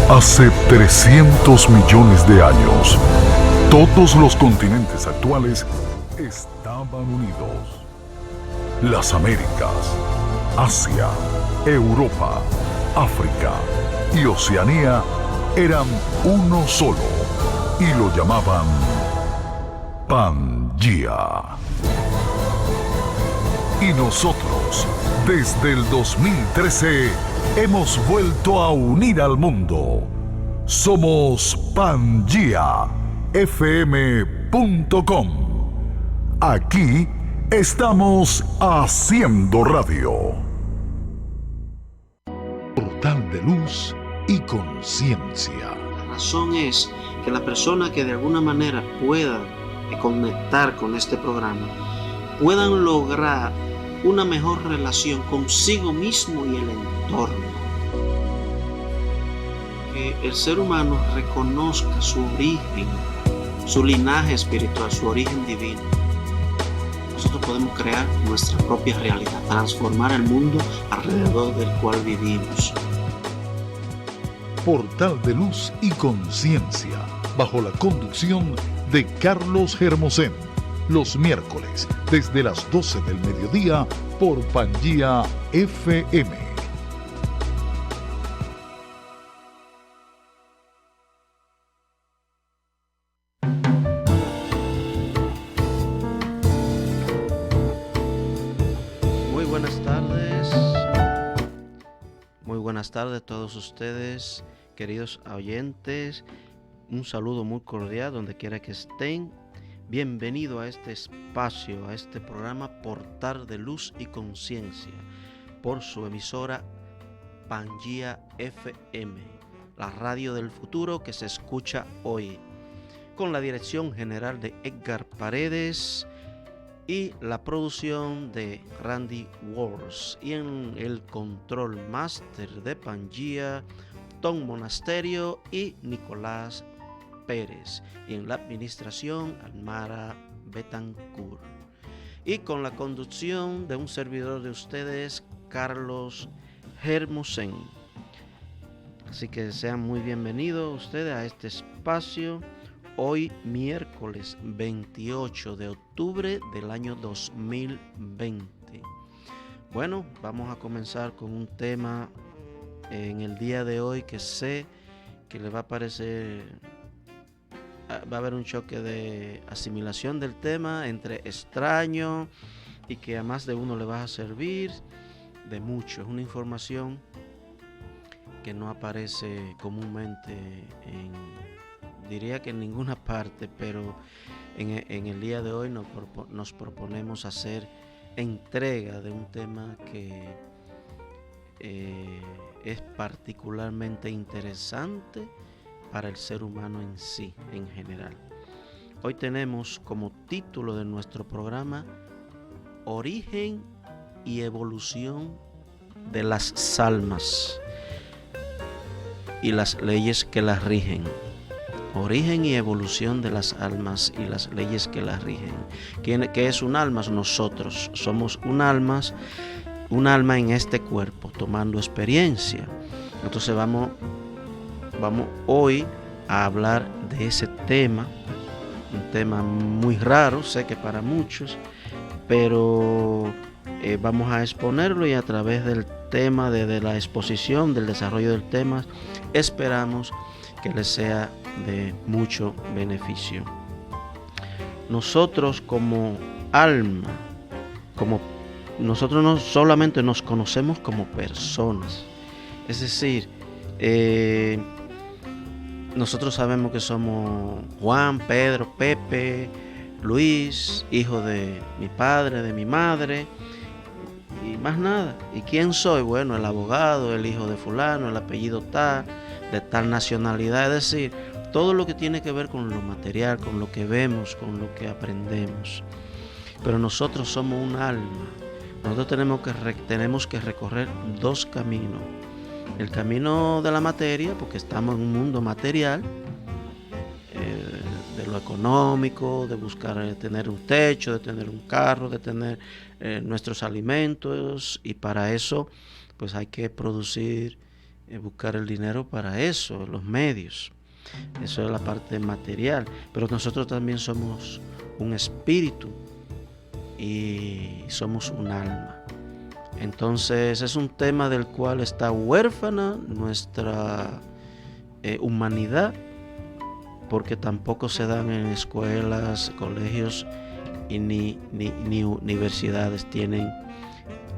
Hace 300 millones de años, todos los continentes actuales estaban unidos. Las Américas, Asia, Europa, África y Oceanía eran uno solo y lo llamaban Pangea. Y nosotros, desde el 2013, hemos vuelto a unir al mundo. Somos PangeaFM.com. Aquí estamos haciendo radio. Portal de luz y conciencia. La razón es que la persona que de alguna manera pueda conectar con este programa puedan lograr una mejor relación consigo mismo y el entorno. Que el ser humano reconozca su origen, su linaje espiritual, su origen divino. Nosotros podemos crear nuestra propia realidad, transformar el mundo alrededor del cual vivimos. Portal de luz y conciencia, bajo la conducción de Carlos Hermosén. Los miércoles, desde las 12 del mediodía, por Pangea FM. Muy buenas tardes. Muy buenas tardes a todos ustedes, queridos oyentes. Un saludo muy cordial donde quiera que estén. Bienvenido a este espacio, a este programa Portal de Luz y Conciencia, por su emisora Pangea FM, la radio del futuro que se escucha hoy, con la dirección general de Edgar Paredes y la producción de Randy Wars, y en el control máster de Pangea, Tom Monasterio y Nicolás Pérez, y en la administración Almara Betancourt, y con la conducción de un servidor de ustedes, Carlos Hermosén. Así que sean muy bienvenidos ustedes a este espacio, hoy miércoles 28 de octubre del año 2020. Bueno, vamos a comenzar con un tema en el día de hoy que sé que les va a parecer... Va a haber un choque de asimilación del tema entre extraño y que a más de uno le va a servir de mucho. Es una información que no aparece comúnmente diría que en ninguna parte, pero en el día de hoy nos proponemos hacer entrega de un tema que es particularmente interesante para el ser humano en sí, en general. Hoy tenemos como título de nuestro programa Origen y evolución de las almas y las leyes que las rigen. Origen y evolución de las almas y las leyes que las rigen. ¿Qué es un alma? Nosotros somos un alma en este cuerpo, tomando experiencia. Entonces vamos hoy a hablar de ese tema, un tema muy raro, sé que para muchos, pero vamos a exponerlo, y a través del tema, de la exposición, del desarrollo del tema, esperamos que les sea de mucho beneficio. Nosotros como alma, nosotros no solamente nos conocemos como personas, es decir, nosotros sabemos que somos Juan, Pedro, Pepe, Luis, hijo de mi padre, de mi madre, y más nada. ¿Y quién soy? Bueno, el abogado, el hijo de fulano, el apellido tal, de tal nacionalidad. Es decir, todo lo que tiene que ver con lo material, con lo que vemos, con lo que aprendemos. Pero nosotros somos un alma. Nosotros tenemos que recorrer dos caminos. El camino de la materia, porque estamos en un mundo material, de lo económico, de buscar tener un techo, de tener un carro, de tener nuestros alimentos, y para eso pues hay que producir buscar el dinero para eso, los medios. Eso es la parte material, pero nosotros también somos un espíritu y somos un alma. Entonces es un tema del cual está huérfana nuestra humanidad, porque tampoco se dan en escuelas, colegios y ni universidades tienen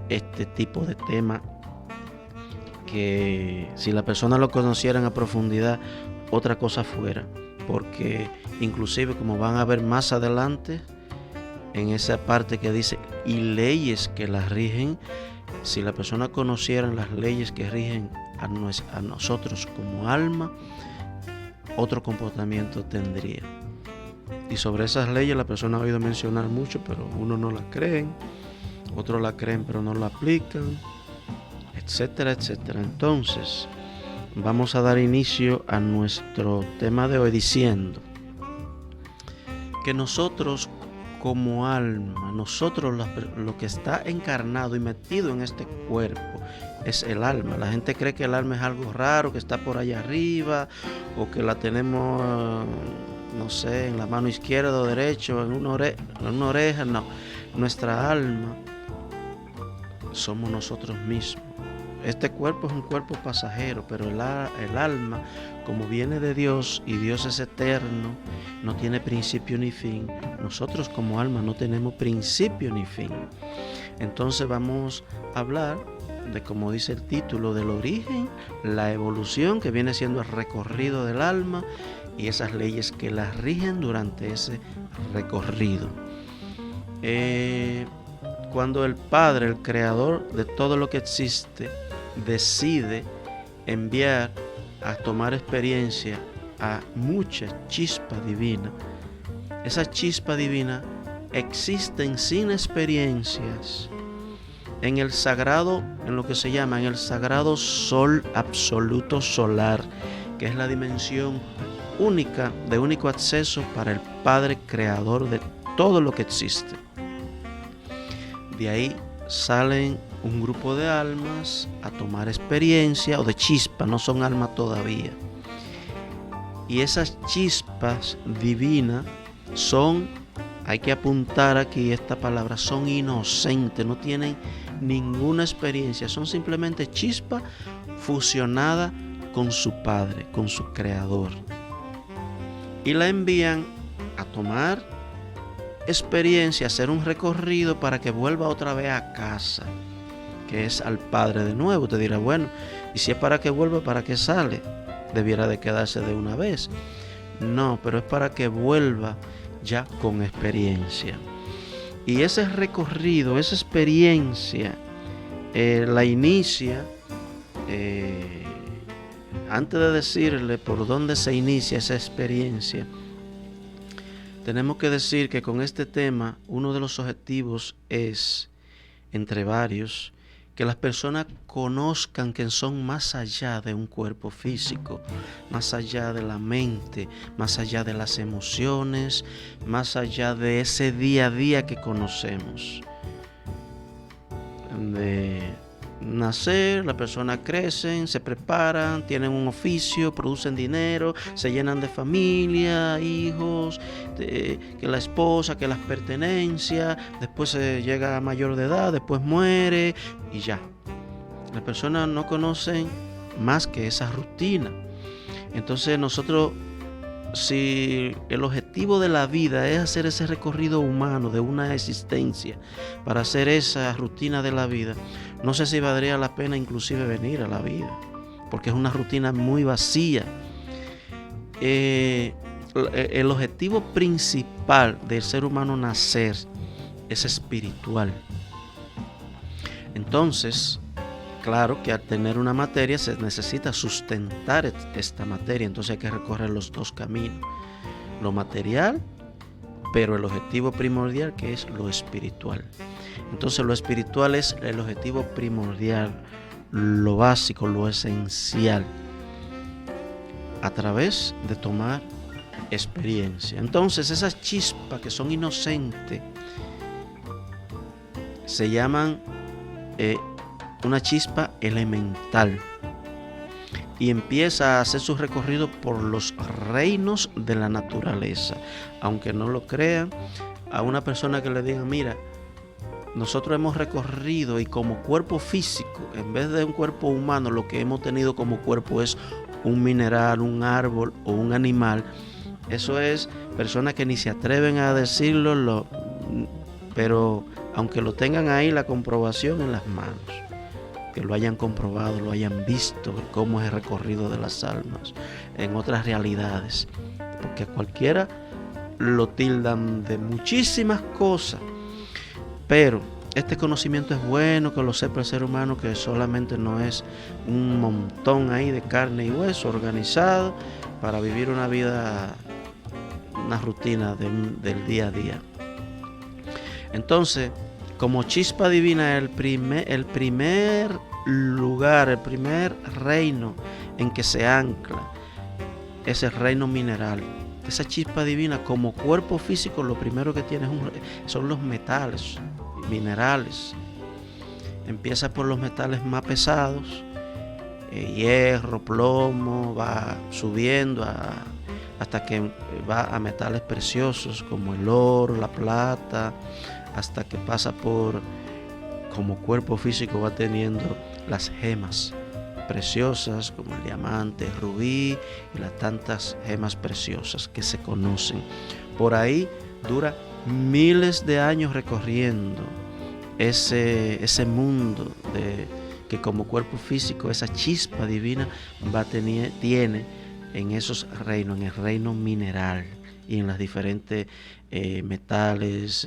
este tipo de tema, que si la persona lo conocieran a profundidad, otra cosa fuera, porque inclusive, como van a ver más adelante en esa parte que dice y leyes que las rigen, si la persona conociera las leyes que rigen a nosotros como alma, otro comportamiento tendría. Y sobre esas leyes la persona ha oído mencionar mucho, pero unos no las creen, otros la creen pero no la aplican, etcétera, etcétera. Entonces vamos a dar inicio a nuestro tema de hoy diciendo que nosotros como alma, nosotros lo que está encarnado y metido en este cuerpo es el alma. La gente cree que el alma es algo raro, que está por allá arriba, o que la tenemos, no sé, en la mano izquierda o derecha, en una oreja. No, nuestra alma somos nosotros mismos. Este cuerpo es un cuerpo pasajero, pero el alma, como viene de Dios y Dios es eterno, no tiene principio ni fin. Nosotros como alma no tenemos principio ni fin. Entonces vamos a hablar de, como dice el título, del origen, la evolución, que viene siendo el recorrido del alma, y esas leyes que las rigen durante ese recorrido. Cuando el Padre, el creador de todo lo que existe, decide enviar a tomar experiencia a mucha chispa divina, esa chispa divina existen sin experiencias en el sagrado, en lo que se llama, en el sagrado sol absoluto solar, que es la dimensión única, de único acceso para el Padre creador de todo lo que existe. De ahí salen un grupo de almas a tomar experiencia, o de chispa, no son almas todavía. Y esas chispas divinas son, hay que apuntar aquí esta palabra, son inocentes, no tienen ninguna experiencia, son simplemente chispa fusionada con su Padre, con su Creador. Y la envían a tomar experiencia, hacer un recorrido para que vuelva otra vez a casa, que es al Padre de nuevo. Te dirá, bueno, y si es para que vuelva, ¿para qué sale? Debiera de quedarse de una vez. No, pero es para que vuelva ya con experiencia. Y ese recorrido, esa experiencia, la inicia, antes de decirle por dónde se inicia esa experiencia, tenemos que decir que con este tema uno de los objetivos es, entre varios, que las personas conozcan que son más allá de un cuerpo físico, más allá de la mente, más allá de las emociones, más allá de ese día a día que conocemos. De nacer, las personas crecen, se preparan, tienen un oficio, producen dinero, se llenan de familia, hijos, que la esposa, que las pertenencias, después se llega a mayor de edad, después muere y ya. Las personas no conocen más que esa rutina. Entonces nosotros, si el objetivo de la vida es hacer ese recorrido humano de una existencia, para hacer esa rutina de la vida, no sé si valdría la pena inclusive venir a la vida, porque es una rutina muy vacía. El objetivo principal del ser humano nacer es espiritual. Entonces, claro que al tener una materia se necesita sustentar esta materia, entonces hay que recorrer los dos caminos, lo material, pero el objetivo primordial, que es lo espiritual. Entonces lo espiritual es el objetivo primordial, lo básico, lo esencial, a través de tomar experiencia. Entonces esas chispas que son inocentes se llaman una chispa elemental. y empieza a hacer su recorrido por los reinos de la naturaleza. Aunque no lo crean, a una persona que le diga, mira, nosotros hemos recorrido y como cuerpo físico, en vez de un cuerpo humano, lo que hemos tenido como cuerpo es un mineral, un árbol o un animal. Eso es personas que ni se atreven a decirlo, pero aunque lo tengan ahí, la comprobación en las manos, que lo hayan comprobado, lo hayan visto, cómo es el recorrido de las almas en otras realidades, porque a cualquiera lo tildan de muchísimas cosas, pero este conocimiento es bueno que lo sepa el ser humano, que solamente no es un montón ahí de carne y hueso organizado para vivir una vida, una rutina del día a día. Entonces, como chispa divina, el primer lugar, el primer reino en que se ancla es el reino mineral. Esa chispa divina, como cuerpo físico, lo primero que tiene son los metales, minerales. Empieza por los metales más pesados, hierro, plomo, va subiendo hasta que va a metales preciosos como el oro, la plata, hasta que pasa por, como cuerpo físico, va teniendo las gemas preciosas como el diamante, el rubí y las tantas gemas preciosas que se conocen. Por ahí dura miles de años recorriendo ese mundo que como cuerpo físico esa chispa divina tiene en esos reinos, en el reino mineral y en las diferentes metales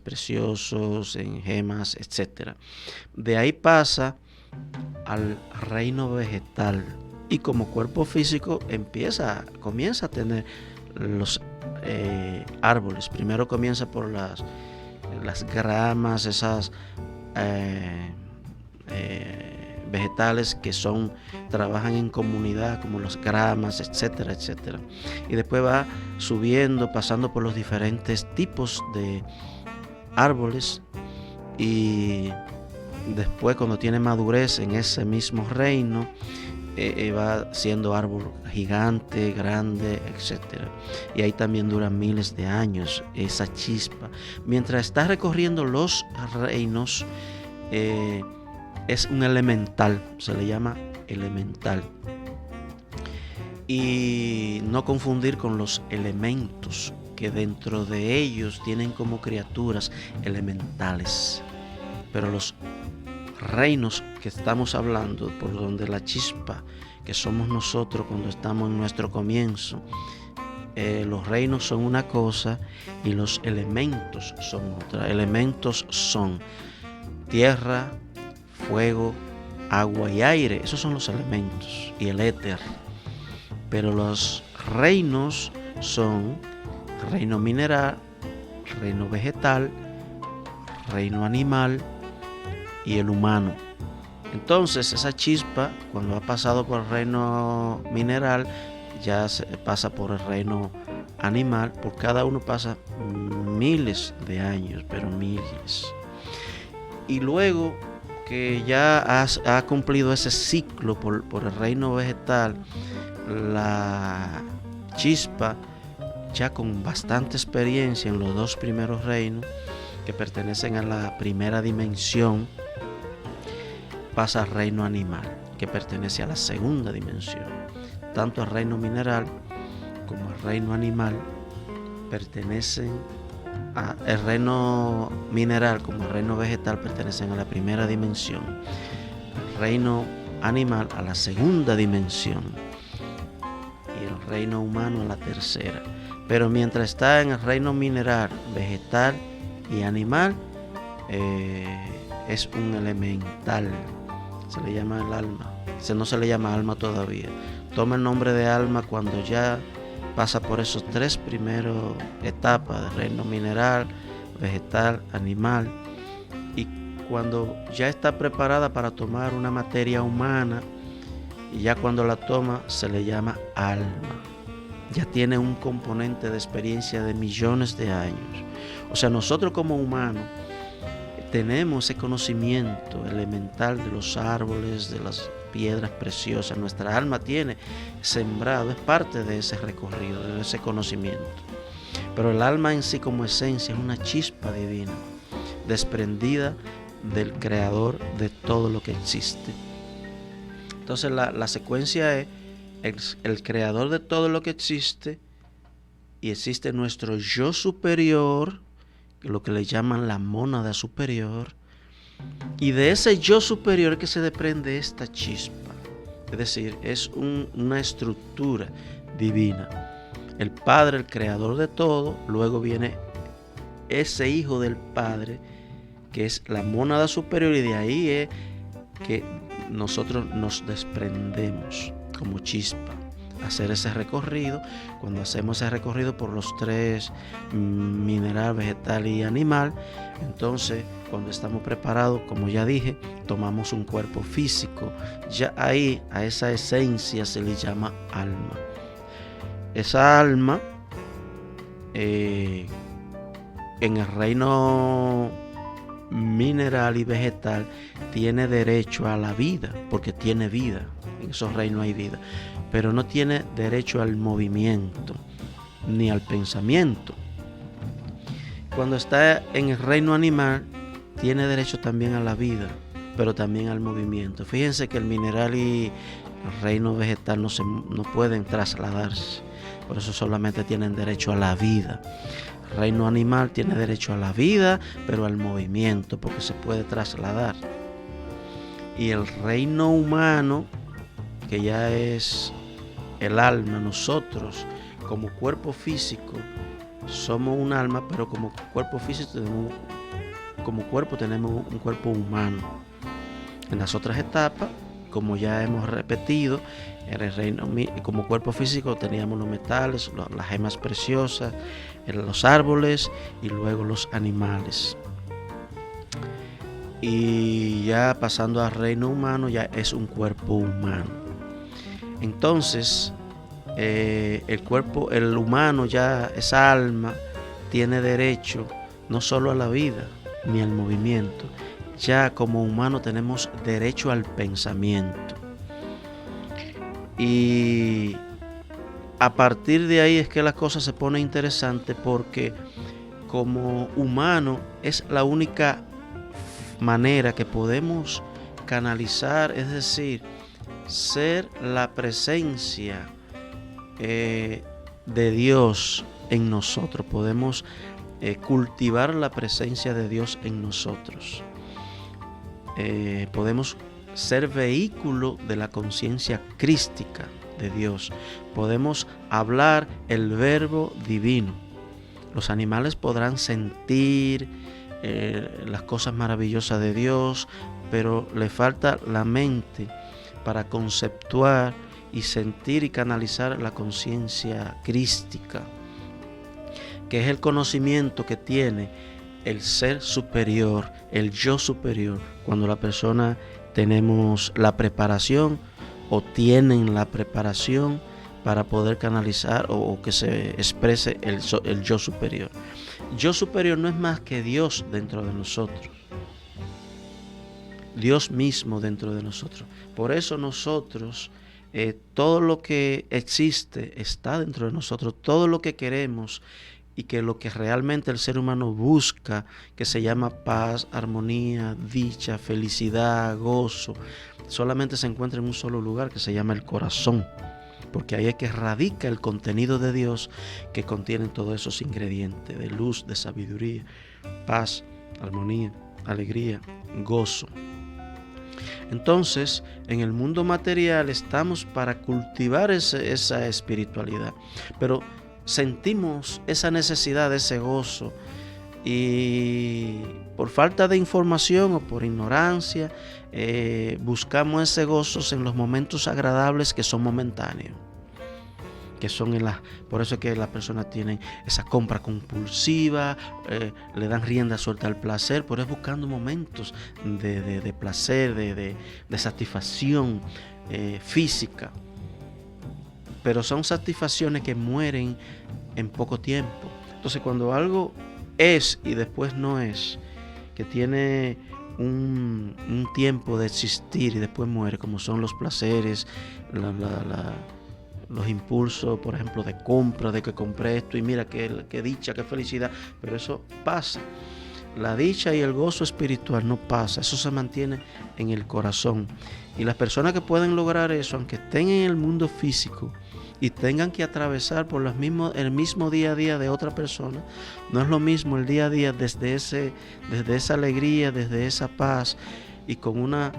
preciosos, en gemas, etc. De ahí pasa al reino vegetal y como cuerpo físico comienza a tener los árboles. Primero comienza por las gramas, esas vegetales que trabajan en comunidad, como las gramas, etcétera, etcétera. Y después va subiendo, pasando por los diferentes tipos de árboles, y después, cuando tiene madurez en ese mismo reino, va siendo árbol gigante, grande, etcétera. Y ahí también dura miles de años esa chispa. Mientras está recorriendo los reinos, es un elemental, se le llama elemental. Y no confundir con los elementos, que dentro de ellos tienen como criaturas elementales. Pero los reinos que estamos hablando, por donde la chispa, que somos nosotros cuando estamos en nuestro comienzo, los reinos son una cosa y los elementos son otra. Elementos son tierra, fuego, agua y aire. Esos son los elementos, y el éter. Pero los reinos son reino mineral, reino vegetal, reino animal y el humano. Entonces esa chispa, cuando ha pasado por el reino mineral, ya pasa por el reino animal. Por cada uno pasa miles de años, pero miles. Y luego que ya ha cumplido ese ciclo por el reino vegetal, la chispa, ya con bastante experiencia en los dos primeros reinos, que pertenecen a la primera dimensión, pasa al reino animal, que pertenece a la segunda dimensión. Tanto el reino mineral como el reino animal el reino mineral como el reino vegetal pertenecen a la primera dimensión, el reino animal a la segunda dimensión y el reino humano a la tercera. Pero mientras está en el reino mineral, vegetal y animal, es un elemental, se le llama el alma. No se le llama alma todavía, toma el nombre de alma cuando ya pasa por esos tres primeros etapas de reino mineral, vegetal, animal, y cuando ya está preparada para tomar una materia humana, y ya cuando la toma se le llama alma. Ya tiene un componente de experiencia de millones de años. O sea, nosotros como humanos tenemos ese conocimiento elemental de los árboles, de las piedras preciosas. Nuestra alma tiene sembrado, es parte de ese recorrido, de ese conocimiento. Pero el alma en sí como esencia es una chispa divina, desprendida del creador de todo lo que existe. Entonces la secuencia es el creador de todo lo que existe, y existe nuestro yo superior, lo que le llaman la mónada superior, y de ese yo superior es que se desprende esta chispa, es decir, es una estructura divina. El Padre, el creador de todo, luego viene ese hijo del Padre, que es la mónada superior, y de ahí es que nosotros nos desprendemos como chispa, hacer ese recorrido. Cuando hacemos ese recorrido por los tres, mineral, vegetal y animal, entonces cuando estamos preparados, como ya dije, tomamos un cuerpo físico. Ya ahí a esa esencia se le llama alma. Esa alma en el reino mineral y vegetal tiene derecho a la vida, porque tiene vida. En esos reinos hay vida, pero no tiene derecho al movimiento ni al pensamiento. Cuando está en el reino animal, tiene derecho también a la vida, pero también al movimiento. Fíjense que el mineral y el reino vegetal no pueden trasladarse, por eso solamente tienen derecho a la vida. El reino animal tiene derecho a la vida, pero al movimiento, porque se puede trasladar. Y el reino humano, que ya es el alma, nosotros como cuerpo físico somos un alma, pero como cuerpo físico tenemos un cuerpo humano. En las otras etapas, como ya hemos repetido, en el reino como cuerpo físico teníamos los metales, las gemas preciosas, los árboles y luego los animales. Y ya pasando al reino humano, ya es un cuerpo humano. Entonces el humano, ya esa alma, tiene derecho no solo a la vida ni al movimiento. Ya como humano tenemos derecho al pensamiento. Y a partir de ahí es que la cosa se pone interesante, porque como humano es la única manera que podemos canalizar, es decir, ser la presencia de Dios en nosotros. Podemos cultivar la presencia de Dios en nosotros. Podemos ser vehículo de la conciencia crística de Dios. Podemos hablar el verbo divino. Los animales podrán sentir las cosas maravillosas de Dios, pero le falta la mente para conceptuar y sentir y canalizar la conciencia crística, que es el conocimiento que tiene el ser superior, el yo superior. Cuando la persona tenemos la preparación o tienen la preparación para poder canalizar o que se exprese el yo superior. Yo superior no es más que Dios dentro de nosotros. Dios mismo dentro de nosotros. Por eso nosotros, todo lo que existe está dentro de nosotros. Todo lo que queremos y que lo que realmente el ser humano busca, que se llama paz, armonía, dicha, felicidad, gozo, solamente se encuentra en un solo lugar, que se llama el corazón. Porque ahí es que radica el contenido de Dios, que contiene todos esos ingredientes de luz, de sabiduría, paz, armonía, alegría, gozo. Entonces, en el mundo material estamos para cultivar esa espiritualidad, pero sentimos esa necesidad de ese gozo, y por falta de información o por ignorancia buscamos ese gozo en los momentos agradables, que son momentáneos, que son por eso es que las personas tienen esa compra compulsiva, le dan rienda suelta al placer, pero es buscando momentos de placer, de satisfacción física. Pero son satisfacciones que mueren en poco tiempo. Entonces, cuando algo es y después no es, que tiene un tiempo de existir y después muere, como son los placeres, los impulsos, por ejemplo, de compra, de que compré esto y mira qué dicha, qué felicidad, pero eso pasa. La dicha y el gozo espiritual no pasa, eso se mantiene en el corazón. Y las personas que pueden lograr eso, aunque estén en el mundo físico y tengan que atravesar por el mismo día a día de otra persona, no es lo mismo el día a día desde esa alegría, desde esa paz y con una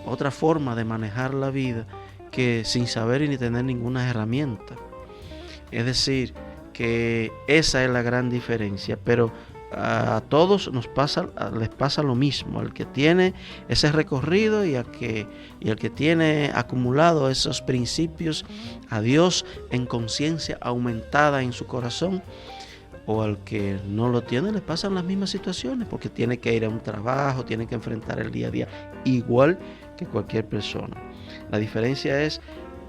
otra forma de manejar la vida que sin saber ni tener ninguna herramienta. Es decir, que esa es la gran diferencia, pero a todos les pasa lo mismo, al que tiene ese recorrido y al que tiene acumulado esos principios a Dios en conciencia aumentada en su corazón, o al que no lo tiene, le pasan las mismas situaciones, porque tiene que ir a un trabajo, tiene que enfrentar el día a día, igual que cualquier persona. La diferencia es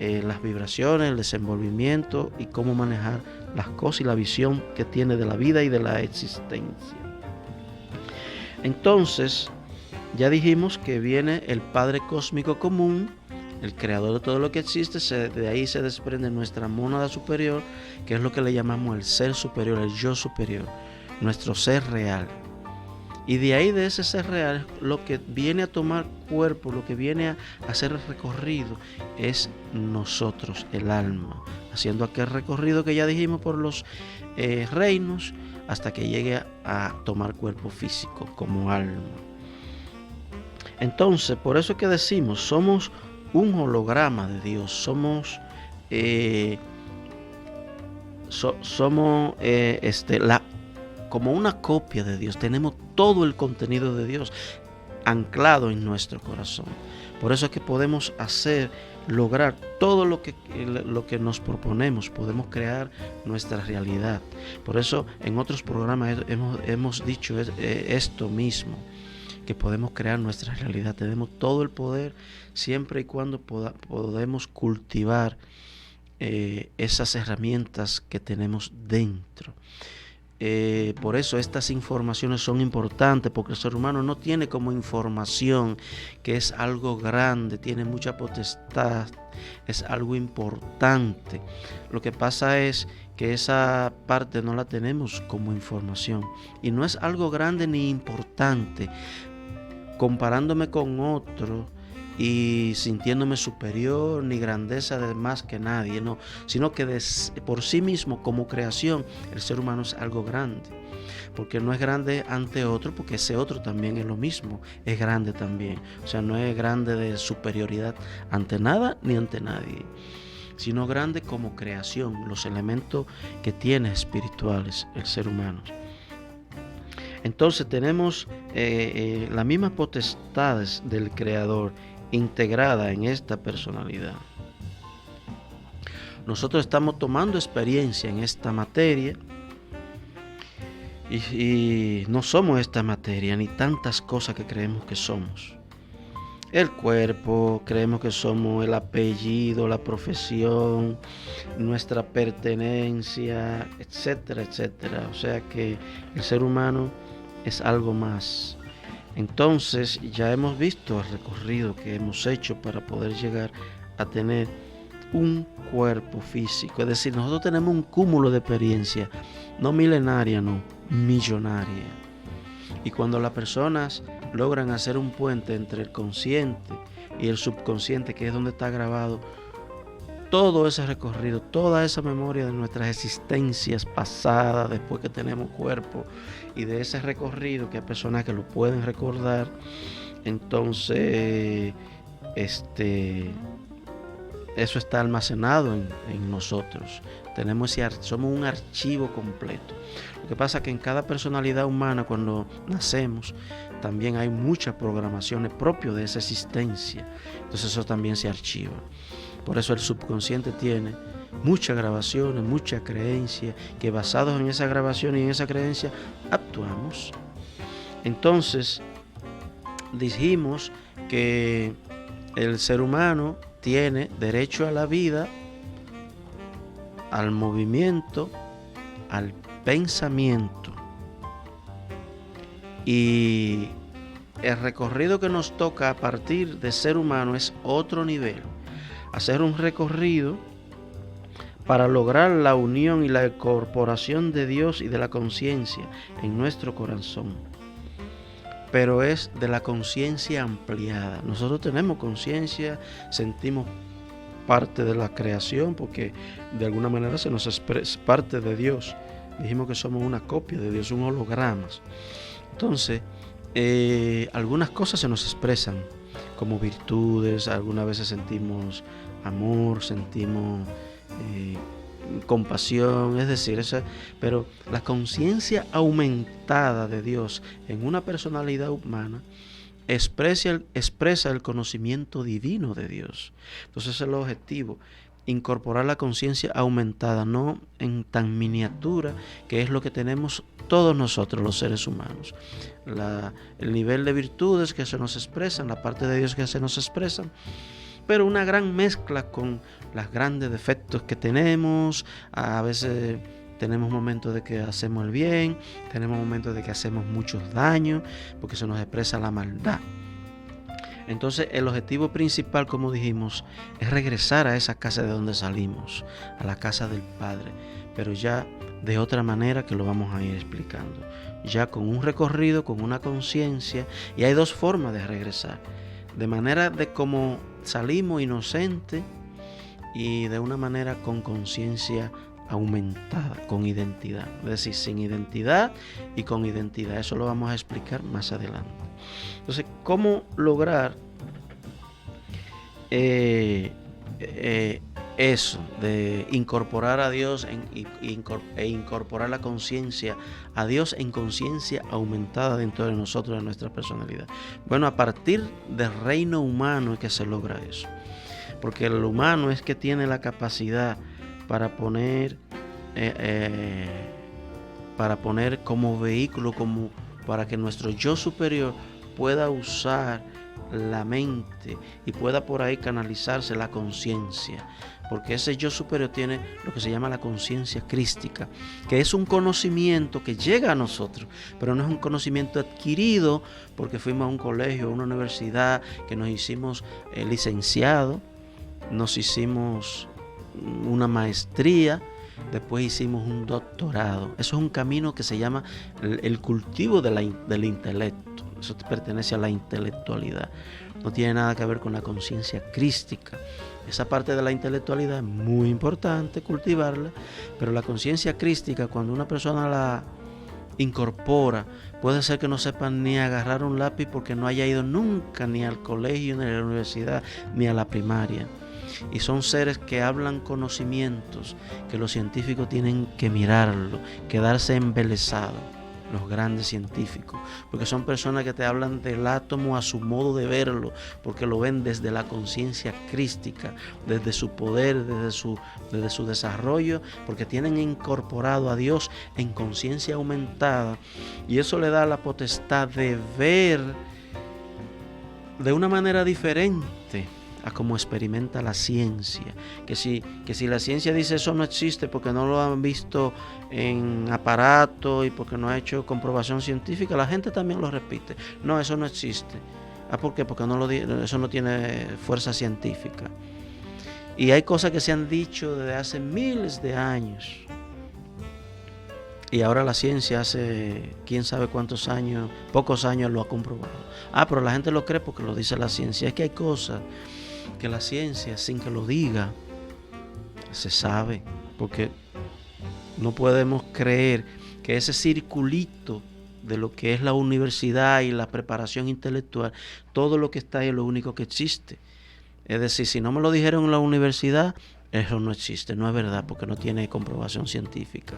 las vibraciones, el desenvolvimiento y cómo manejar las cosas y la visión que tiene de la vida y de la existencia. Entonces, ya dijimos que viene el Padre Cósmico Común, el creador de todo lo que existe. De ahí se desprende nuestra mónada superior, que es lo que le llamamos el ser superior, el yo superior, nuestro ser real. Y de ahí, de ese ser real, lo que viene a tomar cuerpo, lo que viene a hacer el recorrido, es nosotros, el alma, haciendo aquel recorrido que ya dijimos por los reinos, hasta que llegue a tomar cuerpo físico como alma. Entonces, por eso es que decimos, somos un holograma de Dios, somos como una copia de Dios, tenemos todo el contenido de Dios anclado en nuestro corazón. Por eso es que podemos lograr todo lo que nos proponemos, podemos crear nuestra realidad. Por eso en otros programas hemos dicho esto mismo, que podemos crear nuestra realidad, tenemos todo el poder siempre y cuando podemos cultivar esas herramientas que tenemos dentro. Por eso estas informaciones son importantes, porque el ser humano no tiene como información que es algo grande, tiene mucha potestad, es algo importante. Lo que pasa es que esa parte no la tenemos como información, y no es algo grande ni importante comparándome con otro y sintiéndome superior ni grandeza de más que nadie, no, sino que por sí mismo, como creación, el ser humano es algo grande, porque no es grande ante otro, porque ese otro también es lo mismo, es grande también. O sea, no es grande de superioridad ante nada ni ante nadie, sino grande como creación, los elementos que tiene espirituales el ser humano. Entonces tenemos las mismas potestades del Creador integrada en esta personalidad. Nosotros estamos tomando experiencia en esta materia y no somos esta materia ni tantas cosas que creemos que somos. El cuerpo, creemos que somos el apellido, la profesión, nuestra pertenencia, etcétera, etcétera. O sea que el ser humano es algo más. Entonces ya hemos visto el recorrido que hemos hecho para poder llegar a tener un cuerpo físico. Es decir, nosotros tenemos un cúmulo de experiencia, no milenaria, no, millonaria. Y cuando las personas logran hacer un puente entre el consciente y el subconsciente, que es donde está grabado todo ese recorrido, toda esa memoria de nuestras existencias pasadas, después que tenemos cuerpo, y de ese recorrido, que hay personas que lo pueden recordar, entonces eso está almacenado en nosotros. Somos un archivo completo. Lo que pasa es que en cada personalidad humana, cuando nacemos, también hay muchas programaciones propias de esa existencia. Entonces eso también se archiva. Por eso el subconsciente tiene muchas grabaciones, muchas creencias, que basados en esa grabación y en esa creencia actuamos. Entonces dijimos que el ser humano tiene derecho a la vida, al movimiento, al pensamiento y el recorrido que nos toca a partir de ser humano es otro nivel. Hacer un recorrido para lograr la unión y la incorporación de Dios y de la conciencia en nuestro corazón. Pero es de la conciencia ampliada. Nosotros tenemos conciencia, sentimos parte de la creación porque de alguna manera se nos expresa parte de Dios. Dijimos que somos una copia de Dios, un hologramas. Entonces, algunas cosas se nos expresan como virtudes, algunas veces sentimos amor, sentimos compasión, es decir, pero la conciencia aumentada de Dios en una personalidad humana expresa el conocimiento divino de Dios. Entonces ese es el objetivo, incorporar la conciencia aumentada, no en tan miniatura, que es lo que tenemos todos nosotros los seres humanos. El nivel de virtudes que se nos expresan, la parte de Dios que se nos expresan, pero una gran mezcla con los grandes defectos que tenemos. A veces tenemos momentos de que hacemos el bien, tenemos momentos de que hacemos muchos daños, porque se nos expresa la maldad. Entonces el objetivo principal, como dijimos, es regresar a esa casa de donde salimos, a la casa del Padre, pero ya de otra manera que lo vamos a ir explicando, ya con un recorrido, con una conciencia, y hay dos formas de regresar, de manera de como salimos inocentes y de una manera con conciencia aumentada, con identidad, es decir, sin identidad y con identidad. Eso lo vamos a explicar más adelante. Entonces, ¿cómo lograr eso de incorporar a Dios e incorporar la conciencia a Dios en conciencia aumentada dentro de nosotros, de nuestra personalidad? Bueno, a partir del reino humano es que se logra eso, porque el humano es que tiene la capacidad para poner como vehículo, como para que nuestro yo superior pueda usar la mente y pueda por ahí canalizarse la conciencia, porque ese yo superior tiene lo que se llama la conciencia crística, que es un conocimiento que llega a nosotros, pero no es un conocimiento adquirido porque fuimos a un colegio, a una universidad, que nos hicimos licenciados, nos hicimos una maestría, después hicimos un doctorado. Eso es un camino que se llama el cultivo del intelecto. Eso pertenece a la intelectualidad. No tiene nada que ver con la conciencia crística. Esa parte de la intelectualidad es muy importante cultivarla, pero la conciencia crística, cuando una persona la incorpora, puede ser que no sepan ni agarrar un lápiz porque no haya ido nunca ni al colegio, ni a la universidad, ni a la primaria. Y son seres que hablan conocimientos que los científicos tienen que mirarlo, quedarse embelesados, los grandes científicos, porque son personas que te hablan del átomo a su modo de verlo, porque lo ven desde la conciencia crística, desde su poder, desde su desarrollo, porque tienen incorporado a Dios en conciencia aumentada, y eso le da la potestad de ver de una manera diferente a cómo experimenta la ciencia. Que si la ciencia dice eso no existe porque no lo han visto en aparato y porque no ha hecho comprobación científica, la gente también lo repite. No, eso no existe. ¿Por qué? Porque eso no tiene fuerza científica. Y hay cosas que se han dicho desde hace miles de años. Y ahora la ciencia hace quién sabe cuántos años, pocos años lo ha comprobado. Pero la gente lo cree porque lo dice la ciencia. Es que hay cosas que la ciencia, sin que lo diga, se sabe, porque no podemos creer que ese circulito de lo que es la universidad y la preparación intelectual, todo lo que está ahí es lo único que existe. Es decir, si no me lo dijeron en la universidad, eso no existe, no es verdad, porque no tiene comprobación científica.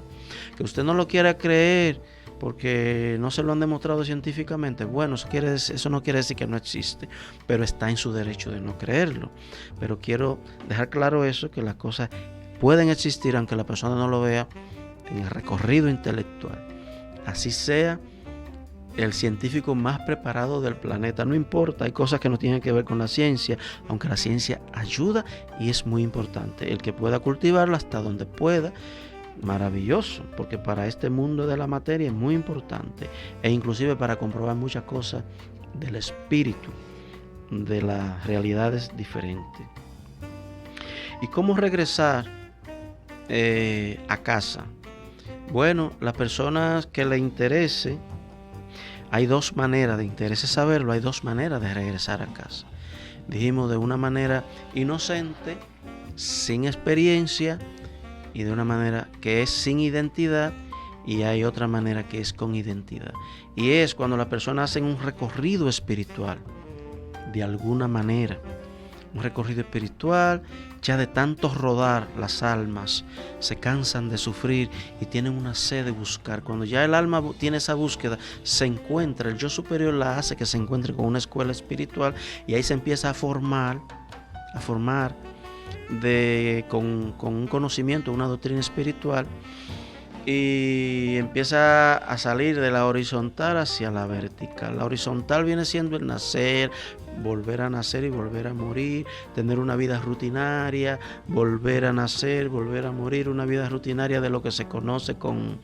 Que usted no lo quiera creer porque no se lo han demostrado científicamente, bueno, eso no quiere decir que no existe, pero está en su derecho de no creerlo. Pero quiero dejar claro eso, que las cosas pueden existir aunque la persona no lo vea en el recorrido intelectual. Así sea el científico más preparado del planeta, no importa, hay cosas que no tienen que ver con la ciencia, aunque la ciencia ayuda y es muy importante. El que pueda cultivarla hasta donde pueda, maravilloso, porque para este mundo de la materia es muy importante, e inclusive para comprobar muchas cosas del espíritu, de las realidades diferentes. ¿Y cómo regresar a casa? Bueno, las personas que le interese, hay dos maneras, de interese saberlo, hay dos maneras de regresar a casa. Dijimos de una manera inocente, sin experiencia, y de una manera que es sin identidad, y hay otra manera que es con identidad. Y es cuando las personas hacen un recorrido espiritual, de alguna manera. Un recorrido espiritual, ya de tanto rodar las almas, se cansan de sufrir y tienen una sed de buscar. Cuando ya el alma tiene esa búsqueda, se encuentra, el yo superior la hace que se encuentre con una escuela espiritual y ahí se empieza a formar con un conocimiento, una doctrina espiritual, y empieza a salir de la horizontal hacia la vertical. La horizontal viene siendo el nacer, volver a nacer y volver a morir, tener una vida rutinaria, volver a nacer, volver a morir, una vida rutinaria de lo que se conoce con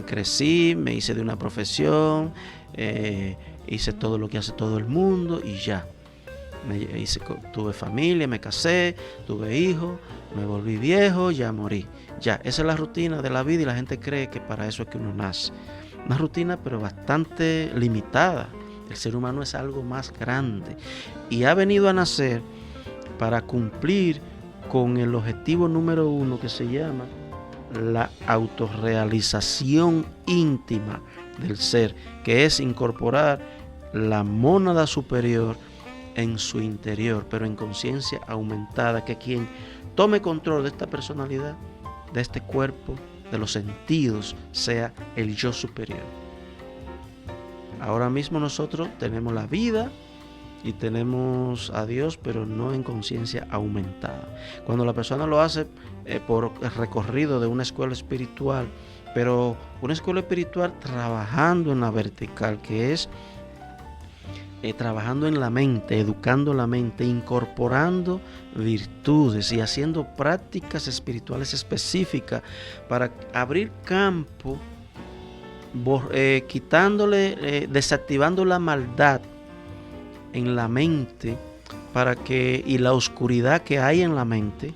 crecí, me hice de una profesión, hice todo lo que hace todo el mundo y ya. Tuve familia, me casé, tuve hijos, me volví viejo, ya morí. Ya, esa es la rutina de la vida y la gente cree que para eso es que uno nace. Una rutina pero bastante limitada. El ser humano es algo más grande y ha venido a nacer para cumplir con el objetivo número 1 que se llama la autorrealización íntima del ser, que es incorporar la mónada superior en su interior, pero en conciencia aumentada, que quien tome control de esta personalidad, de este cuerpo, de los sentidos, sea el yo superior. Ahora mismo nosotros tenemos la vida y tenemos a Dios, pero no en conciencia aumentada. Cuando la persona lo hace por el recorrido de una escuela espiritual, pero una escuela espiritual trabajando en la vertical, que es trabajando en la mente, educando la mente, incorporando virtudes y haciendo prácticas espirituales específicas para abrir campo, desactivando la maldad en la mente y la oscuridad que hay en la mente,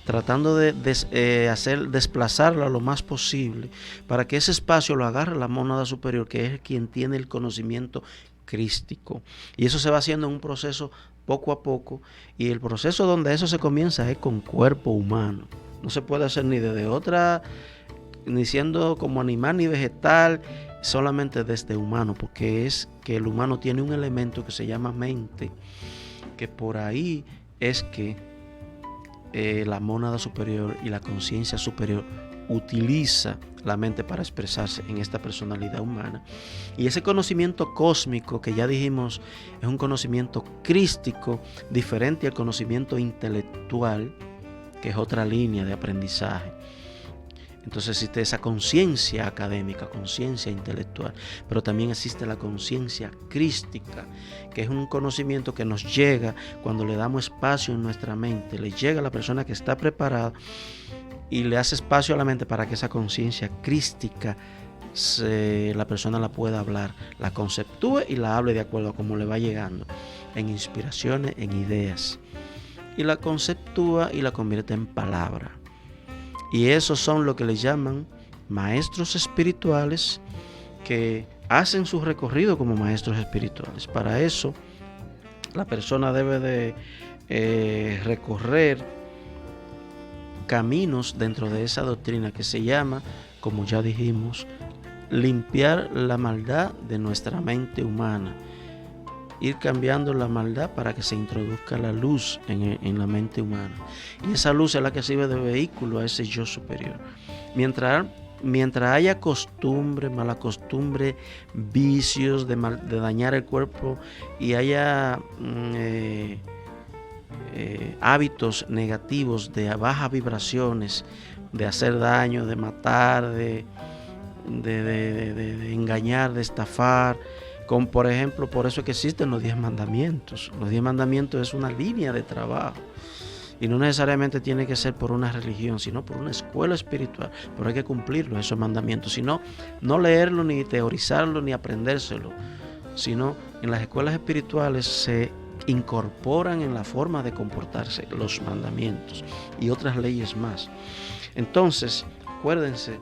tratando de desplazarla lo más posible para que ese espacio lo agarre la mónada superior, que es quien tiene el conocimiento crístico. Y eso se va haciendo en un proceso poco a poco, y el proceso donde eso se comienza es con cuerpo humano. No se puede hacer ni desde otra, ni siendo como animal ni vegetal, solamente desde humano, porque es que el humano tiene un elemento que se llama mente, que por ahí es que la mónada superior y la conciencia superior utiliza la mente para expresarse en esta personalidad humana. Y ese conocimiento cósmico que ya dijimos es un conocimiento crístico, diferente al conocimiento intelectual, que es otra línea de aprendizaje. Entonces existe esa conciencia académica, conciencia intelectual, pero también existe la conciencia crística, que es un conocimiento que nos llega cuando le damos espacio en nuestra mente, le llega a la persona que está preparada y le hace espacio a la mente para que esa conciencia crística la persona la pueda hablar, la conceptúe y la hable de acuerdo a cómo le va llegando, en inspiraciones, en ideas, y la conceptúa y la convierte en palabra. Y esos son lo que le llaman maestros espirituales, que hacen su recorrido como maestros espirituales. Para eso la persona debe de recorrer caminos dentro de esa doctrina que se llama, como ya dijimos, limpiar la maldad de nuestra mente humana, ir cambiando la maldad para que se introduzca la luz en la mente humana, y esa luz es la que sirve de vehículo a ese yo superior. Mientras haya costumbre, mala costumbre, vicios de dañar el cuerpo, y haya hábitos negativos de bajas vibraciones, de hacer daño, de matar, de engañar, de estafar, como por ejemplo, por eso es que existen los 10 mandamientos. Los 10 mandamientos es una línea de trabajo, y no necesariamente tiene que ser por una religión, sino por una escuela espiritual, pero hay que cumplirlos, esos mandamientos, sino no leerlo, ni teorizarlo, ni aprendérselo, sino en las escuelas espirituales se incorporan en la forma de comportarse los mandamientos y otras leyes más. Entonces, acuérdense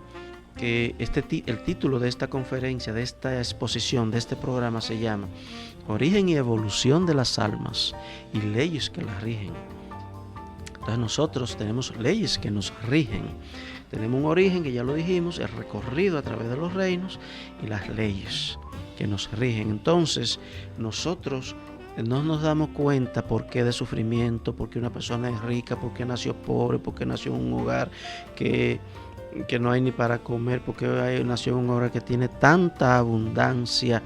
que el título de esta conferencia, de esta exposición, de este programa se llama Origen y evolución de las almas y leyes que las rigen. Entonces nosotros tenemos leyes que nos rigen. Tenemos un origen, que ya lo dijimos, el recorrido a través de los reinos y las leyes que nos rigen. Entonces nosotros no nos damos cuenta por qué de sufrimiento, por qué una persona es rica, por qué nació pobre, por qué nació en un hogar que no hay ni para comer, por qué nació en un hogar que tiene tanta abundancia,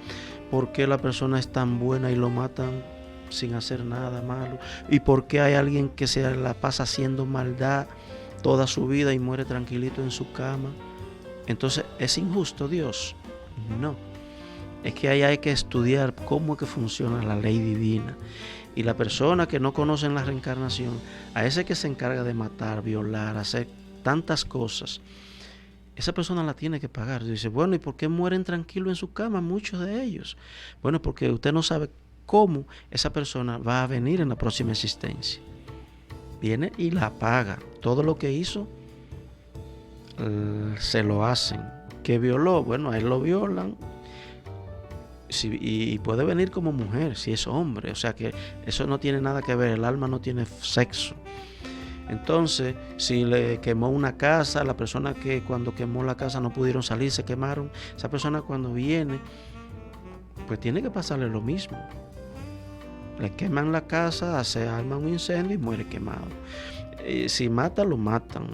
por qué la persona es tan buena y lo matan sin hacer nada malo, y por qué hay alguien que se la pasa haciendo maldad toda su vida y muere tranquilito en su cama. Entonces, ¿es injusto Dios? No. Es que ahí hay que estudiar cómo es que funciona la ley divina. Y la persona que no conoce la reencarnación, a ese que se encarga de matar, violar, hacer tantas cosas, esa persona la tiene que pagar. Dice, bueno, ¿y por qué mueren tranquilos en su cama muchos de ellos? Bueno, porque usted no sabe cómo esa persona va a venir en la próxima existencia. Viene y la paga. Todo lo que hizo, se lo hacen. ¿Qué violó? Bueno, a él lo violan. Y puede venir como mujer, si es hombre. O sea que eso no tiene nada que ver. El alma no tiene sexo. Entonces, si le quemó una casa, la persona que cuando quemó la casa no pudieron salir, se quemaron. Esa persona cuando viene, pues tiene que pasarle lo mismo. Le queman la casa, se arma un incendio y muere quemado. Si mata, lo matan.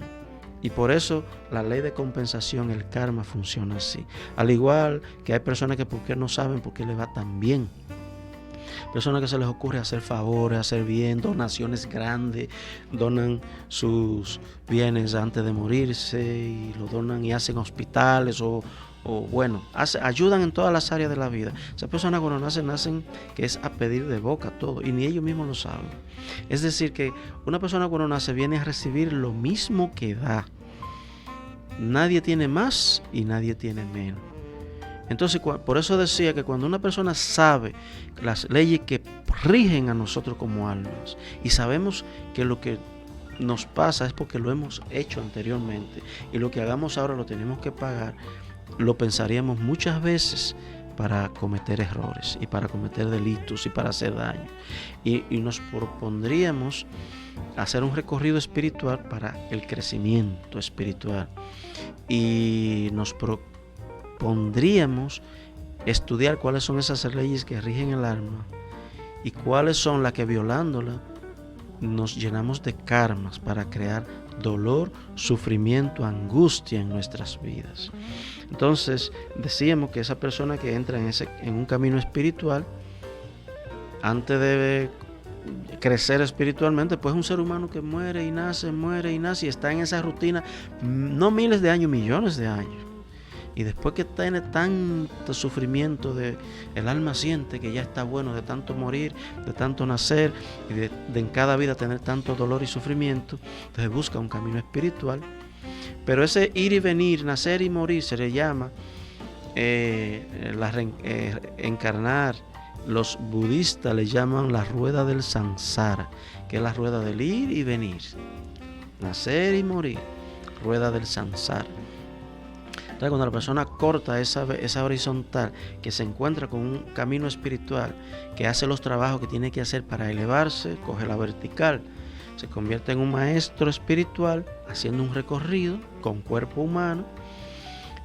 Y por eso la ley de compensación, el karma, funciona así. Al igual que hay personas que porque no saben por qué les va tan bien. Personas que se les ocurre hacer favores, hacer bien, donaciones grandes, donan sus bienes antes de morirse y lo donan y hacen hospitales o bueno, ayudan en todas las áreas de la vida. Esas personas cuando nacen que es a pedir de boca todo y ni ellos mismos lo saben. Es decir que una persona cuando nace viene a recibir lo mismo que da. Nadie tiene más y nadie tiene menos. Entonces, por eso decía que cuando una persona sabe las leyes que rigen a nosotros como almas y sabemos que lo que nos pasa es porque lo hemos hecho anteriormente y lo que hagamos ahora lo tenemos que pagar, lo pensaríamos muchas veces para cometer errores y para cometer delitos y para hacer daño. Y nos propondríamos hacer un recorrido espiritual para el crecimiento espiritual. Y nos propondríamos estudiar cuáles son esas leyes que rigen el alma y cuáles son las que violándolas nos llenamos de karmas para crear dolor, sufrimiento, angustia en nuestras vidas. Entonces decíamos que esa persona que entra en un camino espiritual, antes de crecer espiritualmente, pues es un ser humano que muere y nace y está en esa rutina no miles de años, millones de años. Y después que tiene tanto sufrimiento, el alma siente que ya está bueno de tanto morir, de tanto nacer y de en cada vida tener tanto dolor y sufrimiento. Entonces busca un camino espiritual. Pero ese ir y venir, nacer y morir, se le llama encarnar. Los budistas le llaman la rueda del samsara, que es la rueda del ir y venir. Nacer y morir, rueda del samsara. Entonces, cuando la persona corta esa horizontal, que se encuentra con un camino espiritual, que hace los trabajos que tiene que hacer para elevarse, coge la vertical, se convierte en un maestro espiritual, haciendo un recorrido con cuerpo humano,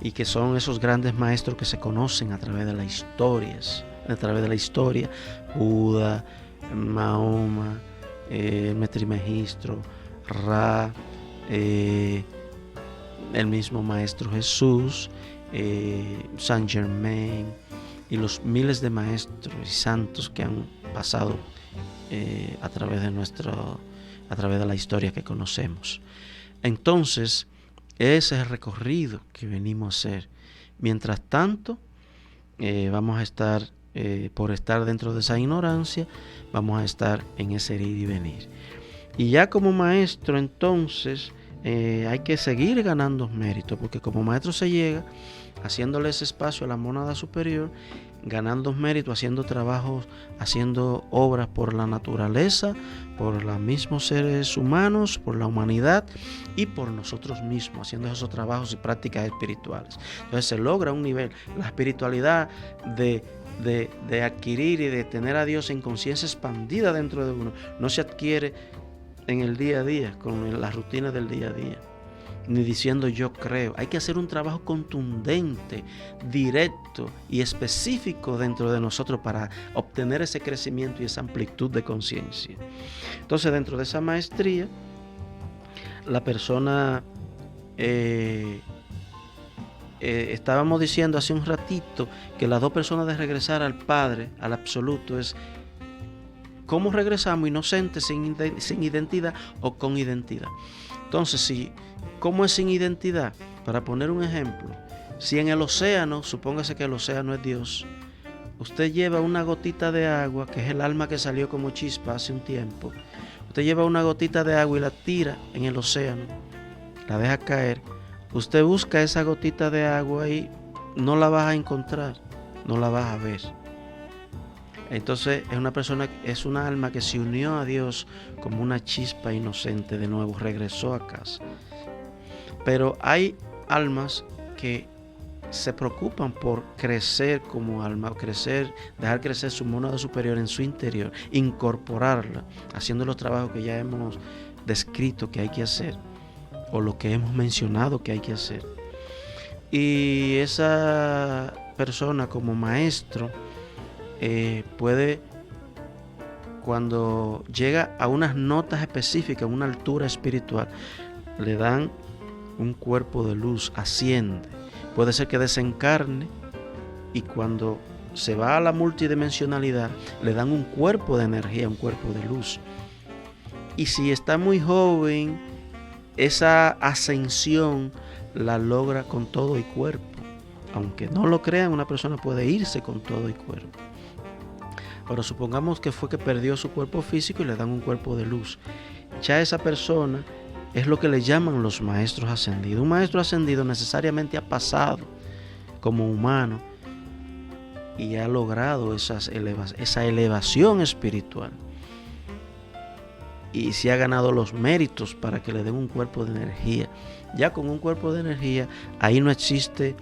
y que son esos grandes maestros que se conocen a través de las historias, Buda, Mahoma, Mestre Megistro, Ra, el mismo Maestro Jesús, Saint Germain y los miles de maestros y santos que han pasado a través de la historia que conocemos. Entonces, ese es el recorrido que venimos a hacer. Mientras tanto, vamos a estar, por estar dentro de esa ignorancia, vamos a estar en ese ir y venir. Y ya como maestro, entonces, hay que seguir ganando méritos, porque como maestro se llega haciéndole ese espacio a la mónada superior, ganando mérito, haciendo trabajos, haciendo obras por la naturaleza, por los mismos seres humanos, por la humanidad y por nosotros mismos, haciendo esos trabajos y prácticas espirituales. Entonces se logra un nivel, la espiritualidad de adquirir y de tener a Dios en conciencia expandida dentro de uno, no se adquiere en el día a día, con la rutina del día a día, ni diciendo yo creo. Hay que hacer un trabajo contundente, directo y específico dentro de nosotros para obtener ese crecimiento y esa amplitud de conciencia. Entonces, dentro de esa maestría, la persona, estábamos diciendo hace un ratito que las dos personas de regresar al Padre, al absoluto, es cómo regresamos inocentes, sin identidad o con identidad. Entonces, ¿cómo es sin identidad? Para poner un ejemplo, si en el océano, supóngase que el océano es Dios, usted lleva una gotita de agua, que es el alma que salió como chispa hace un tiempo, usted lleva una gotita de agua y la tira en el océano, la deja caer, usted busca esa gotita de agua y no la vas a encontrar, no la vas a ver. Entonces es una alma que se unió a Dios como una chispa inocente, de nuevo regresó a casa. Pero hay almas que se preocupan por crecer como alma, dejar crecer su mónada superior en su interior, incorporarla, haciendo los trabajos que ya hemos descrito que hay que hacer, o lo que hemos mencionado que hay que hacer. Y esa persona como maestro puede, cuando llega a unas notas específicas, una altura espiritual, le dan un cuerpo de luz, asciende. Puede ser que desencarne y cuando se va a la multidimensionalidad le dan un cuerpo de energía, un cuerpo de luz. Y si está muy joven, esa ascensión la logra con todo y cuerpo. Aunque no lo crean, una persona puede irse con todo y cuerpo. Pero supongamos que fue que perdió su cuerpo físico y le dan un cuerpo de luz. Ya esa persona es lo que le llaman los maestros ascendidos. Un maestro ascendido necesariamente ha pasado como humano y ha logrado esa elevación espiritual. Y se ha ganado los méritos para que le den un cuerpo de energía. Ya con un cuerpo de energía, ahí no existe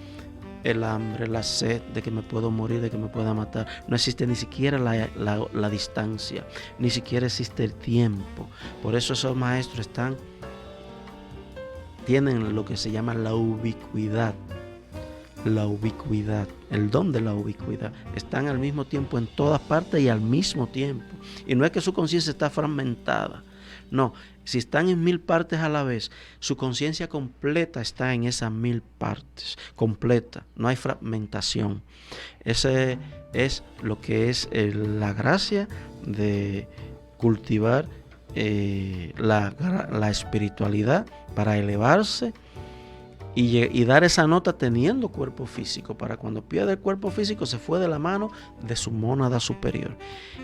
el hambre, la sed de que me puedo morir, de que me pueda matar. No existe ni siquiera la distancia, ni siquiera existe el tiempo. Por eso esos maestros tienen lo que se llama la ubicuidad. La ubicuidad, el don de la ubicuidad. Están al mismo tiempo en todas partes y al mismo tiempo. Y no es que su conciencia está fragmentada. No, si están en 1000 partes a la vez, su conciencia completa está en esas 1000 partes, completa, no hay fragmentación. Ese es lo que es la gracia de cultivar la espiritualidad para elevarse y dar esa nota teniendo cuerpo físico, para cuando pierde el cuerpo físico se fue de la mano de su mónada superior.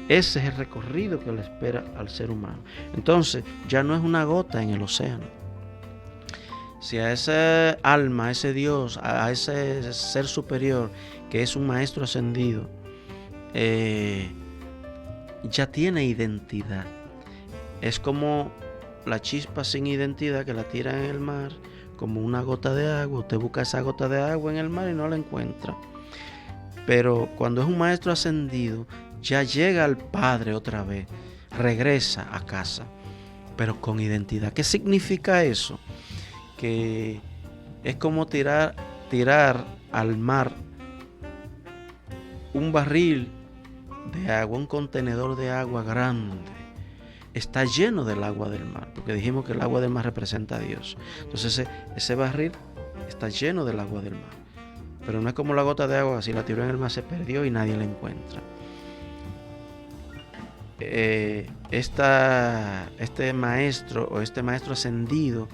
Ese es el recorrido que le espera al ser humano. Entonces ya no es una gota en el océano. Si a ese alma, a ese Dios, a ese ser superior que es un maestro ascendido, ya tiene identidad. Es como la chispa sin identidad que la tiran en el mar, como una gota de agua. Usted busca esa gota de agua en el mar y no la encuentra. Pero cuando es un maestro ascendido, ya llega al Padre otra vez, regresa a casa, pero con identidad. ¿Qué significa eso? Que es como tirar al mar un barril de agua, un contenedor de agua grande. Está lleno del agua del mar, porque dijimos que el agua del mar representa a Dios. Entonces ese barril está lleno del agua del mar. Pero no es como la gota de agua, si la tiró en el mar se perdió y nadie la encuentra. Este maestro o este maestro ascendido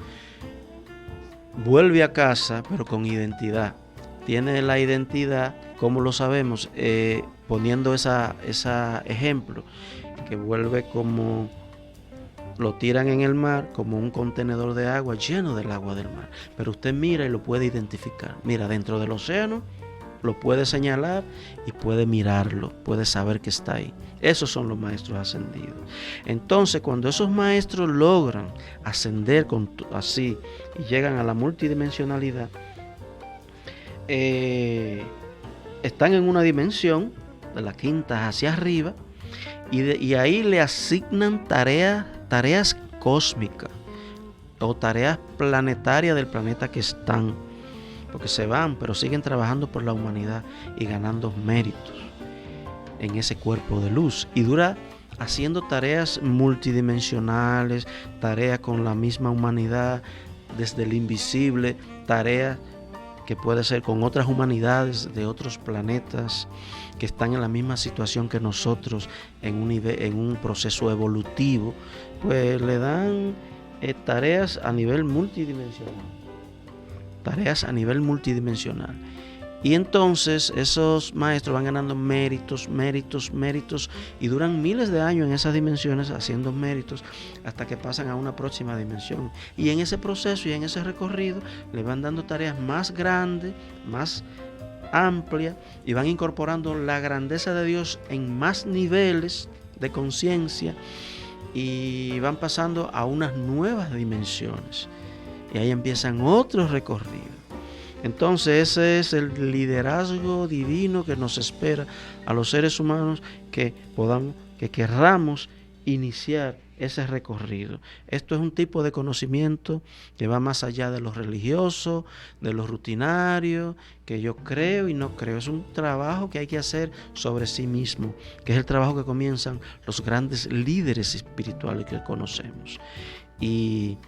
vuelve a casa, pero con identidad. Tiene la identidad, ¿cómo lo sabemos? Poniendo ese ejemplo, que vuelve como lo tiran en el mar como un contenedor de agua lleno del agua del mar. Pero usted mira y lo puede identificar. Mira, dentro del océano lo puede señalar y puede mirarlo, puede saber que está ahí. Esos son los maestros ascendidos. Entonces, cuando esos maestros logran ascender así y llegan a la multidimensionalidad, están en una dimensión de la quinta hacia arriba y ahí le asignan tareas cósmicas o tareas planetarias del planeta que están, porque se van, pero siguen trabajando por la humanidad y ganando méritos en ese cuerpo de luz, y dura haciendo tareas multidimensionales, tareas con la misma humanidad desde el invisible, tareas que puede ser con otras humanidades de otros planetas que están en la misma situación que nosotros en un proceso evolutivo, pues le dan tareas a nivel multidimensional. Y entonces esos maestros van ganando méritos, y duran miles de años en esas dimensiones haciendo méritos hasta que pasan a una próxima dimensión. Y en ese proceso y en ese recorrido le van dando tareas más grandes, más amplias, y van incorporando la grandeza de Dios en más niveles de conciencia y van pasando a unas nuevas dimensiones. Y ahí empiezan otros recorridos. Entonces ese es el liderazgo divino que nos espera a los seres humanos que querramos iniciar ese recorrido. Esto es un tipo de conocimiento que va más allá de lo religioso, de lo rutinario, que yo creo y no creo. Es un trabajo que hay que hacer sobre sí mismo, que es el trabajo que comienzan los grandes líderes espirituales que conocemos. Y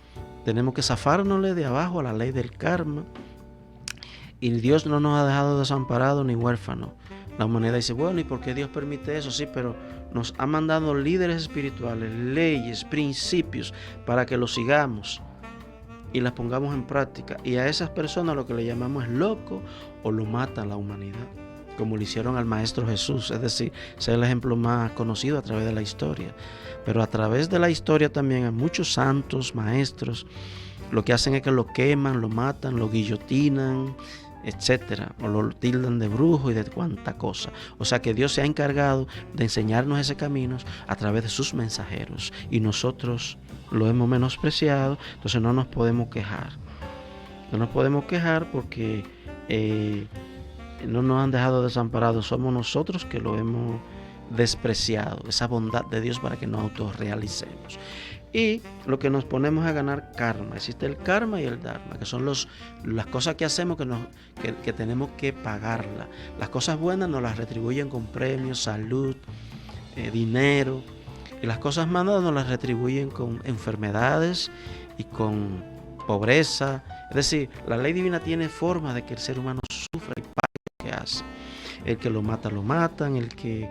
tenemos que zafárnosle de abajo a la ley del karma. Y Dios no nos ha dejado desamparados ni huérfanos. La humanidad dice, bueno, ¿y por qué Dios permite eso? Sí, pero nos ha mandado líderes espirituales, leyes, principios, para que los sigamos y las pongamos en práctica. Y a esas personas lo que le llamamos es loco o lo mata la humanidad, como le hicieron al Maestro Jesús. Es decir, ese es el ejemplo más conocido a través de la historia. Pero a través de la historia también hay muchos santos, maestros, lo que hacen es que lo queman, lo matan, lo guillotinan, etcétera, o lo tildan de brujo y de cuanta cosa. O sea que Dios se ha encargado de enseñarnos ese camino a través de sus mensajeros, y nosotros lo hemos menospreciado. Entonces no nos podemos quejar. No nos podemos quejar porque no nos han dejado desamparados. Somos nosotros que lo hemos despreciado, esa bondad de Dios, para que nos autorrealicemos. Y lo que nos ponemos a ganar karma. Existe el karma y el dharma, que son las cosas que hacemos que tenemos que pagarlas. Las cosas buenas nos las retribuyen con premios, salud, dinero. Y las cosas malas nos las retribuyen con enfermedades y con pobreza. Es decir, la ley divina tiene forma de que el ser humano sufra y pague lo que hace. El que lo mata, lo matan. El que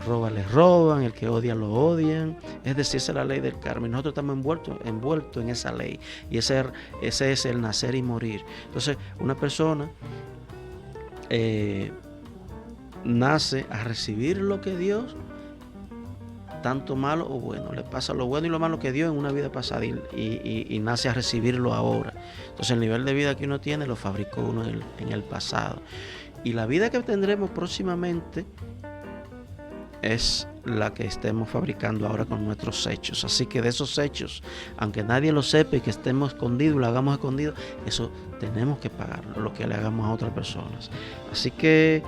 roba, le roban. El que odia, lo odian. Es decir, esa es la ley del karma. Y nosotros estamos envueltos en esa ley. Y ese es el nacer y morir. Entonces, una persona nace a recibir lo que Dios, tanto malo o bueno, le pasa lo bueno y lo malo que dio en una vida pasada y nace a recibirlo ahora. Entonces el nivel de vida que uno tiene lo fabricó uno en el pasado. Y la vida que tendremos próximamente es la que estemos fabricando ahora con nuestros hechos. Así que de esos hechos, aunque nadie lo sepa y que estemos escondidos, lo hagamos escondido, eso tenemos que pagarlo, lo que le hagamos a otras personas. Así que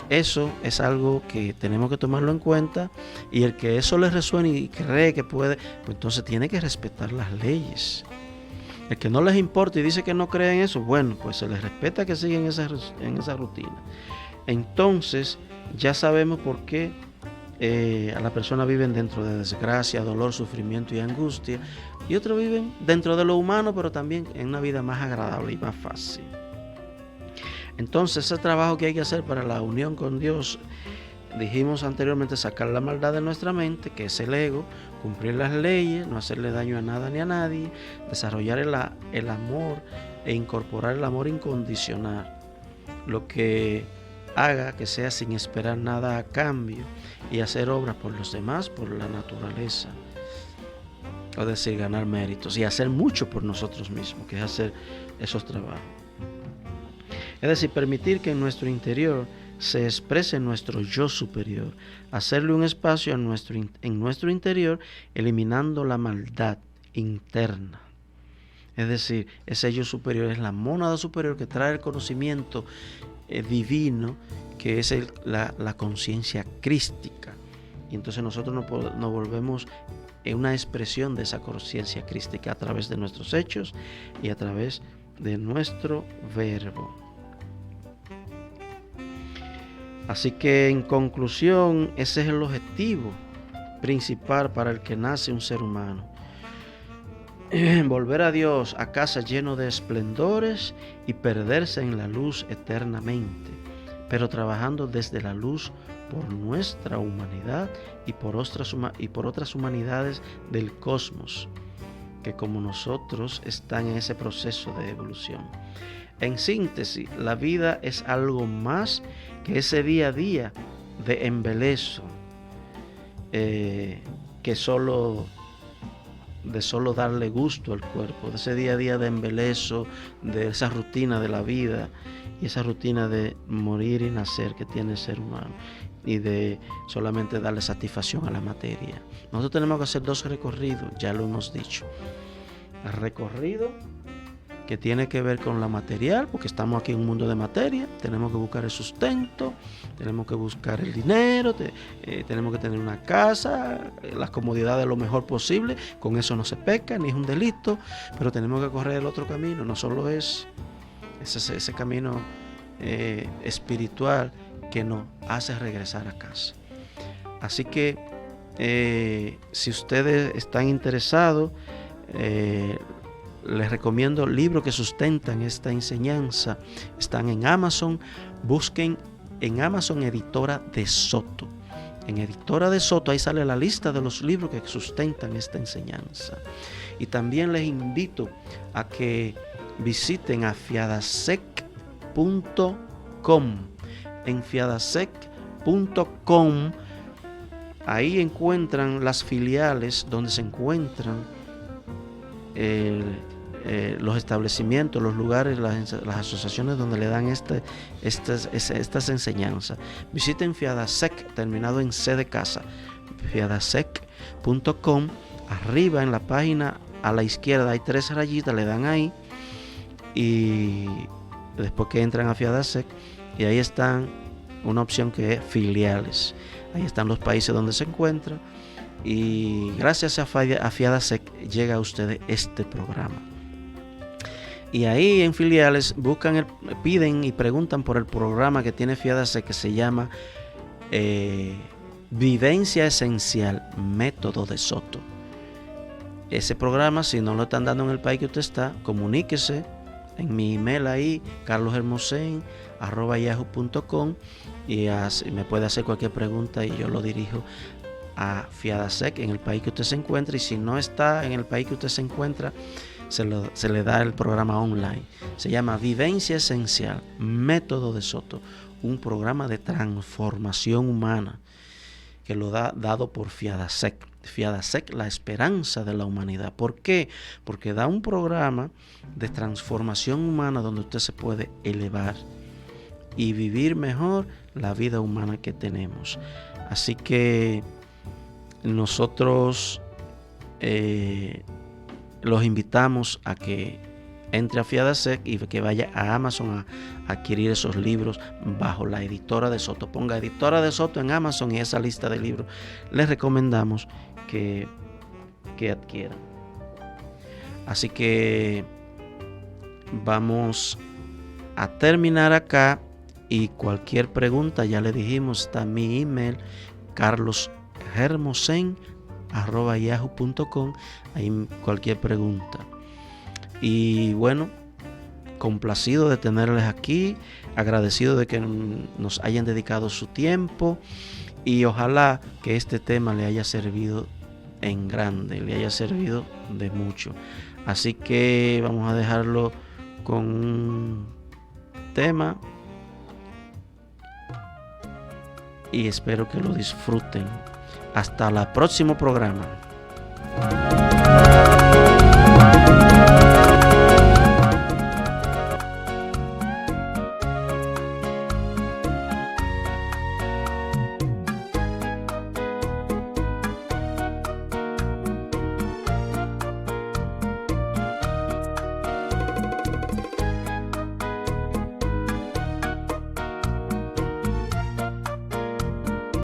eso es algo que tenemos que tomarlo en cuenta, y el que eso le resuene y cree que puede, pues entonces tiene que respetar las leyes. El que no les importa y dice que no cree en eso, bueno, pues se les respeta que siguen en esa rutina. Entonces ya sabemos por qué a las personas viven dentro de desgracia, dolor, sufrimiento y angustia, y otros viven dentro de lo humano, pero también en una vida más agradable y más fácil. Entonces ese trabajo que hay que hacer para la unión con Dios, dijimos anteriormente, sacar la maldad de nuestra mente, que es el ego, cumplir las leyes, no hacerle daño a nada ni a nadie, desarrollar el amor e incorporar el amor incondicional, lo que haga que sea sin esperar nada a cambio, y hacer obras por los demás, por la naturaleza. es decir, ganar méritos y hacer mucho por nosotros mismos, que es hacer esos trabajos. Es decir, permitir que en nuestro interior se exprese nuestro yo superior, hacerle un espacio en nuestro interior, eliminando la maldad interna. Es decir, ese yo superior es la mónada superior que trae el conocimiento divino, que es la conciencia crística. Y entonces nosotros nos volvemos una expresión de esa conciencia crística a través de nuestros hechos y a través de nuestro verbo. Así que en conclusión, ese es el objetivo principal para el que nace un ser humano. Volver a Dios a casa lleno de esplendores y perderse en la luz eternamente, pero trabajando desde la luz por nuestra humanidad y por otras humanidades del cosmos, que como nosotros están en ese proceso de evolución. En síntesis, la vida es algo más que ese día a día de embelezo, que solo darle gusto al cuerpo, de ese día a día de embelezo, de esa rutina de la vida y esa rutina de morir y nacer que tiene el ser humano, y de solamente darle satisfacción a la materia. Nosotros tenemos que hacer 2 recorridos, ya lo hemos dicho. El recorrido que tiene que ver con la material, porque estamos aquí en un mundo de materia, tenemos que buscar el sustento, tenemos que buscar el dinero, tenemos que tener una casa, las comodidades lo mejor posible, con eso no se peca, ni es un delito, pero tenemos que correr el otro camino, no solo es ese camino espiritual que nos hace regresar a casa. Así que si ustedes están interesados, les recomiendo libros que sustentan esta enseñanza. Están en Amazon. Busquen en Amazon Editora de Soto. En Editora de Soto ahí sale la lista de los libros que sustentan esta enseñanza. Y también les invito a que visiten a fiadasec.com. En fiadasec.com ahí encuentran las filiales donde se encuentran los establecimientos, los lugares, las asociaciones donde le dan estas enseñanzas. Visiten Fiadasec, terminado en C de casa, fiadasec.com. Arriba en la página a la izquierda hay 3 rayitas, le dan ahí, y después que entran a Fiadasec, y ahí están una opción que es filiales. Ahí están los países donde se encuentra, y gracias a Fiadasec llega a ustedes este programa. Y ahí en filiales piden y preguntan por el programa que tiene Fiadasec, que se llama Vivencia Esencial, Método de Soto. Ese programa, si no lo están dando en el país que usted está, comuníquese en mi email ahí, carloshermosen@yahoo.com, y me puede hacer cualquier pregunta y yo lo dirijo a Fiadasec en el país que usted se encuentra. Y si no está en el país que usted se encuentra, se le da el programa online. Se llama Vivencia Esencial, Método de Soto, un programa de transformación humana que lo da dado por Fiadasec. Fiadasec, la esperanza de la humanidad. ¿Por qué? Porque da un programa de transformación humana donde usted se puede elevar y vivir mejor la vida humana que tenemos. Así que nosotros los invitamos a que entre a Fiadasec y que vaya a Amazon a adquirir esos libros bajo la Editora de Soto. Ponga Editora de Soto en Amazon y esa lista de libros les recomendamos que adquieran. Así que vamos a terminar acá, y cualquier pregunta, ya le dijimos, está mi email, carloshermosen@yahoo.com. Ahí cualquier pregunta. Y bueno, complacido de tenerles aquí, agradecido de que nos hayan dedicado su tiempo, y ojalá que este tema le haya servido en grande, le haya servido de mucho. Así que vamos a dejarlo con un tema y espero que lo disfruten. Hasta el próximo programa.